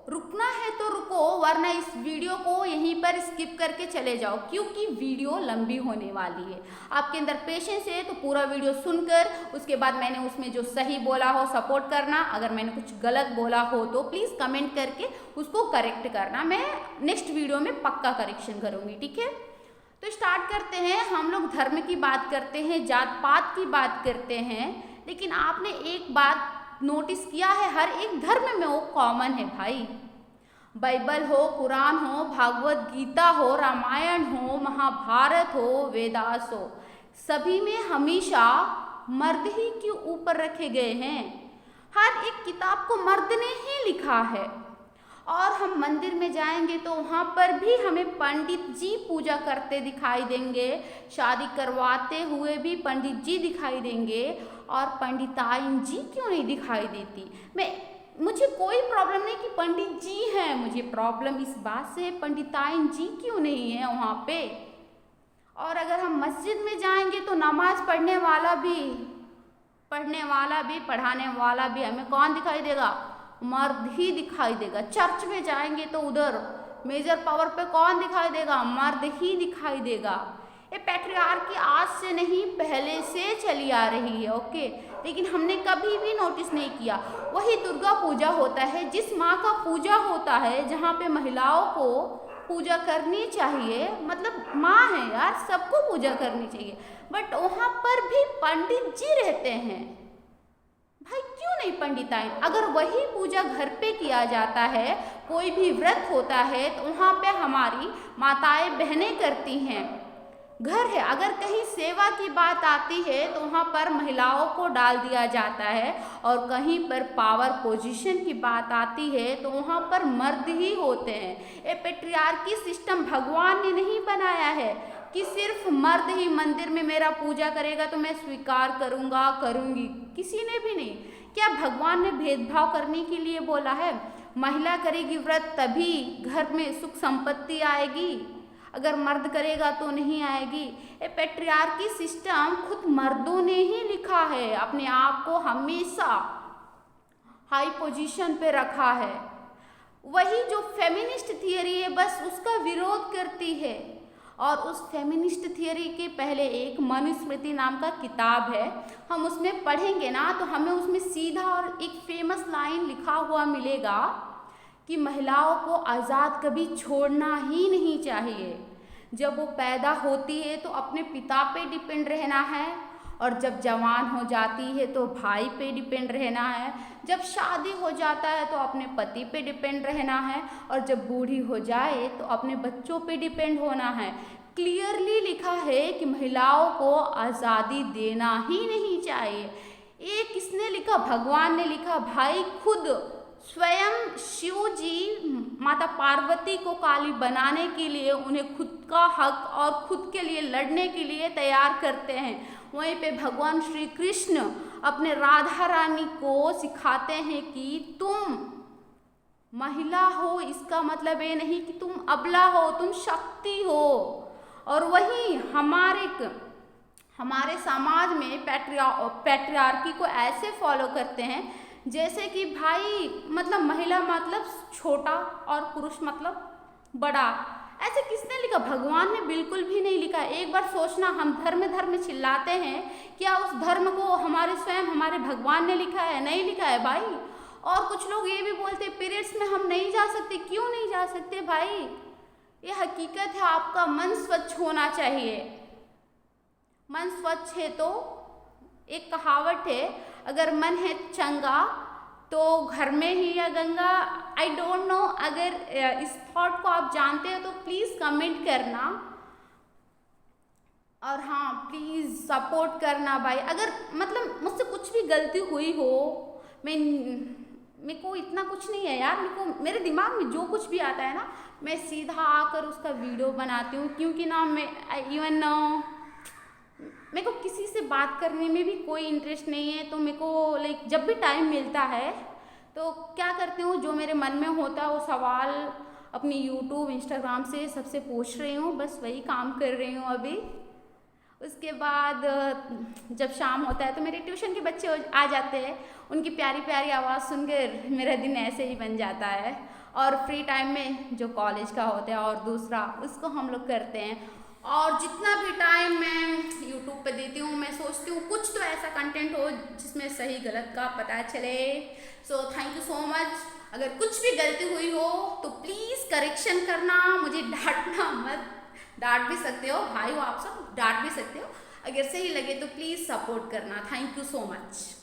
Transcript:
रुकना है तो रुको, वरना इस वीडियो को यहीं पर स्किप करके चले जाओ, क्योंकि वीडियो लंबी होने वाली है। आपके अंदर पेशेंस है तो पूरा वीडियो सुनकर उसके बाद मैंने उसमें जो सही बोला हो सपोर्ट करना, अगर मैंने कुछ गलत बोला हो तो प्लीज़ कमेंट करके उसको करेक्ट करना। मैं नेक्स्ट वीडियो में पक्का करेक्शन करूँगी, ठीक है। तो स्टार्ट करते हैं। हम लोग धर्म की बात करते हैं, जात पात की बात करते हैं, लेकिन आपने एक बात नोटिस किया है, हर एक धर्म में वो कॉमन है भाई। बाइबल हो, कुरान हो, भागवत गीता हो, रामायण हो, महाभारत हो, वेदास हो, सभी में हमेशा मर्द ही क्यों ऊपर रखे गए हैं। हर एक किताब को मर्द ने ही लिखा है। और हम मंदिर में जाएंगे तो वहाँ पर भी हमें पंडित जी पूजा करते दिखाई देंगे, शादी करवाते हुए भी पंडित जी दिखाई देंगे, और पंडिताइन जी क्यों नहीं दिखाई देती। मुझे कोई प्रॉब्लम नहीं कि पंडित जी हैं, मुझे प्रॉब्लम इस बात से पंडिताइन जी क्यों नहीं है वहाँ पे। और अगर हम मस्जिद में जाएंगे तो नमाज पढ़ने वाला भी पढ़ाने वाला भी हमें कौन दिखाई देगा, मर्द ही दिखाई देगा। चर्च में जाएंगे तो उधर मेजर पावर पे कौन दिखाई देगा, मर्द ही दिखाई देगा। ये पैट्रियार्की आज से नहीं पहले से चली आ रही है, ओके, लेकिन हमने कभी भी नोटिस नहीं किया। वही दुर्गा पूजा होता है, जिस माँ का पूजा होता है, जहाँ पे महिलाओं को पूजा करनी चाहिए, मतलब माँ है यार, सबको पूजा करनी चाहिए, बट वहाँ पर भी पंडित जी रहते हैं। भाई क्यों नहीं पंडिताइन। अगर वही पूजा घर पे किया जाता है, कोई भी व्रत होता है तो वहाँ पे हमारी माताएं बहनें करती हैं, घर है। अगर कहीं सेवा की बात आती है तो वहाँ पर महिलाओं को डाल दिया जाता है, और कहीं पर पावर पोजीशन की बात आती है तो वहाँ पर मर्द ही होते हैं। ये पैट्रियार्की सिस्टम भगवान ने नहीं बनाया है कि सिर्फ मर्द ही मंदिर में मेरा पूजा करेगा तो मैं स्वीकार करूँगा, करूँगी, किसी ने भी नहीं। क्या भगवान ने भेदभाव करने के लिए बोला है? महिला करेगी व्रत तभी घर में सुख संपत्ति आएगी, अगर मर्द करेगा तो नहीं आएगी। ये पैट्रियार्की सिस्टम खुद मर्दों ने ही लिखा है, अपने आप को हमेशा हाई पोजीशन पे रखा है। वही जो फेमिनिस्ट थियरी है बस उसका विरोध करती है। और उस फेमिनिस्ट थियरी के पहले एक मनुस्मृति नाम का किताब है, हम उसमें पढ़ेंगे ना तो हमें उसमें सीधा और एक फेमस लाइन लिखा हुआ मिलेगा कि महिलाओं को आज़ाद कभी छोड़ना ही नहीं चाहिए। जब वो पैदा होती है तो अपने पिता पे डिपेंड रहना है, और जब जवान हो जाती है तो भाई पे डिपेंड रहना है, जब शादी हो जाता है तो अपने पति पे डिपेंड रहना है, और जब बूढ़ी हो जाए तो अपने बच्चों पे डिपेंड होना है। क्लियरली लिखा है कि महिलाओं को आज़ादी देना ही नहीं चाहिए। ये किसने लिखा? भगवान ने लिखा भाई। खुद स्वयं शिव जी माता पार्वती को काली बनाने के लिए उन्हें खुद का हक और खुद के लिए लड़ने के लिए तैयार करते हैं। वहीं पे भगवान श्री कृष्ण अपने राधा रानी को सिखाते हैं कि तुम महिला हो, इसका मतलब ये नहीं कि तुम अबला हो, तुम शक्ति हो। और वही हमारे समाज में पैट्रियार्की को ऐसे फॉलो करते हैं जैसे कि भाई मतलब महिला मतलब छोटा और पुरुष मतलब बड़ा। ऐसे किसने लिखा? भगवान ने बिल्कुल भी नहीं लिखा। एक बार सोचना, हम धर्म चिल्लाते हैं, क्या उस धर्म को हमारे भगवान ने लिखा है? नहीं लिखा है भाई। और कुछ लोग ये भी बोलते हैं पीरियड्स में हम नहीं जा सकते। क्यों नहीं जा सकते भाई? ये हकीकत है, आपका मन स्वच्छ होना चाहिए। मन स्वच्छ है तो एक कहावत है, अगर मन है चंगा तो घर में ही या गंगा। आई डोंट नो, अगर इस थॉट को आप जानते हो तो प्लीज़ कमेंट करना, और हाँ प्लीज़ सपोर्ट करना भाई। अगर मतलब मुझसे कुछ भी गलती हुई हो, मेरे को इतना कुछ नहीं है यार, मेरे दिमाग में जो कुछ भी आता है ना मैं सीधा आकर उसका वीडियो बनाती हूँ, क्योंकि ना मेरे को किसी से बात करने में भी कोई इंटरेस्ट नहीं है। तो मेरे को लाइक जब भी टाइम मिलता है तो क्या करती हूँ, जो मेरे मन में होता है वो सवाल अपनी यूट्यूब इंस्टाग्राम से सबसे पूछ रही हूँ, बस वही काम कर रही हूँ अभी। उसके बाद जब शाम होता है तो मेरे ट्यूशन के बच्चे आ जाते हैं, उनकी प्यारी प्यारी आवाज़ सुनकर मेरा दिन ऐसे ही बन जाता है। और फ्री टाइम में जो कॉलेज का होता है और दूसरा उसको हम लोग करते हैं। और जितना भी टाइम मैं यूट्यूब पे देती हूँ, मैं सोचती हूँ कुछ तो ऐसा कंटेंट हो जिसमें सही गलत का पता चले। So thank you so much. अगर कुछ भी गलती हुई हो तो प्लीज़ करेक्शन करना, मुझे डांटना मत। डांट भी सकते हो, भाई हो आप सब, डांट भी सकते हो। अगर सही लगे तो प्लीज़ सपोर्ट करना। Thank you so much.